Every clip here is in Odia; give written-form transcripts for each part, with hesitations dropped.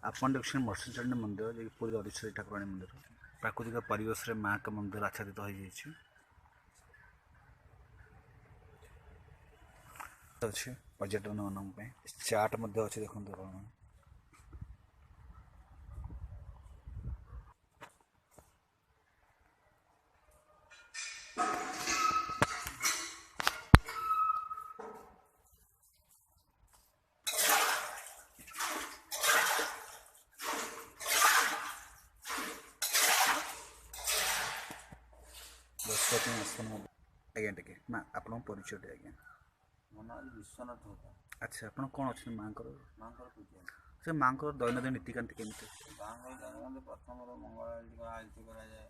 आपण देखुन मत्स्यचंडी मंदिर जो पुरी ऑडिशरी ठाकुराणी मंदिर प्राकृतिक परिवेश रे माँ का मंदिर आच्छादित हो अच्छे पर्यटन मान चाट अच्छे देखते आज्ञा टे माँ आप परिचय आज्ञा ମୋ ନାଁ ହେଉଛି ବିଶ୍ୱନାଥ ହୋତା। अच्छा आप कौन अच्छे माँ ମାଙ୍କର ପୂଜା से माँ दैनन्दिन नीतिकांति केमती ମାଙ୍କର ଜନ୍ମଦିନ ପ୍ରଥମରୁ ମଙ୍ଗଳାଳୀଙ୍କ ଆଳତି କରାଯାଏ।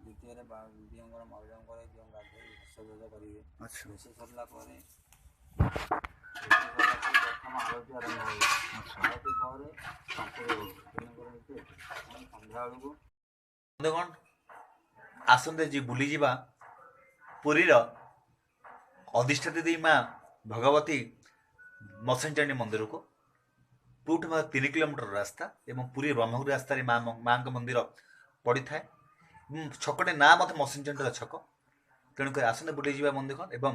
ଦ୍ୱିତୀୟରେ ଦିଅଁଙ୍କର ମହିଳାଙ୍କର ଦିଅଁ ଗାଧୋଇ ଭେଷଭୋଜ କରିବେ। अच्छा ଭେଷ ସରିଲା ପରେ ପ୍ରଥମ ଆଳତି ଆରମ୍ଭ ହେବ। ଆଳତି ପରେ ସମ୍ପୂର୍ଣ୍ଣ ଦିନଙ୍କର ନୀତି ସନ୍ଧ୍ୟାବେଳକୁ ବନ୍ଧୁଗଣ ଆସନ୍ତେ ଯେ ବୁଲିଯିବା ପୁରୀର ଅଧିଷ୍ଠାତ୍ରୀ ଦେବୀ ମା ଭଗବତୀ ମତ୍ସ୍ୟଚଣ୍ଡୀ ମନ୍ଦିରକୁ। ପୁରୀଠୁ ମାତ୍ର 3 କିଲୋମିଟର ରାସ୍ତା ଏବଂ ପୁରୀ ବ୍ରହ୍ମଗିରି ରାସ୍ତାରେ ମାଙ୍କ ମନ୍ଦିର ପଡ଼ିଥାଏ। ଛକଟି ନାଁ ମଧ୍ୟ ମତ୍ସ୍ୟଚଣ୍ଡୀର ଛକ। ତେଣୁକରି ଆସନ୍ତେ ବୁଲିଯିବା ବନ୍ଧୁଗଣ ଏବଂ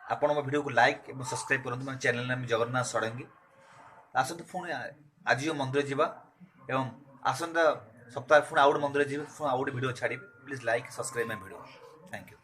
ଆପଣ ମୋ ଭିଡ଼ିଓକୁ ଲାଇକ୍ ଏବଂ ସବସ୍କ୍ରାଇବ୍ କରନ୍ତୁ। ମୋ ଚ୍ୟାନେଲ ନାମ ଜଗନ୍ନାଥ ଷଡ଼ଙ୍ଗୀ। ଆସନ୍ତୁ ପୁଣି ଆଜି ଯେଉଁ ମନ୍ଦିର ଯିବା ଏବଂ ଆସନ୍ତା ସପ୍ତାହ ପୁଣି ଆଉ ଗୋଟେ ମନ୍ଦିର ଯିବେ, ପୁଣି ଆଉ ଗୋଟେ ଭିଡ଼ିଓ ଛାଡ଼ିବି। Please like subscribe my video. Thank you.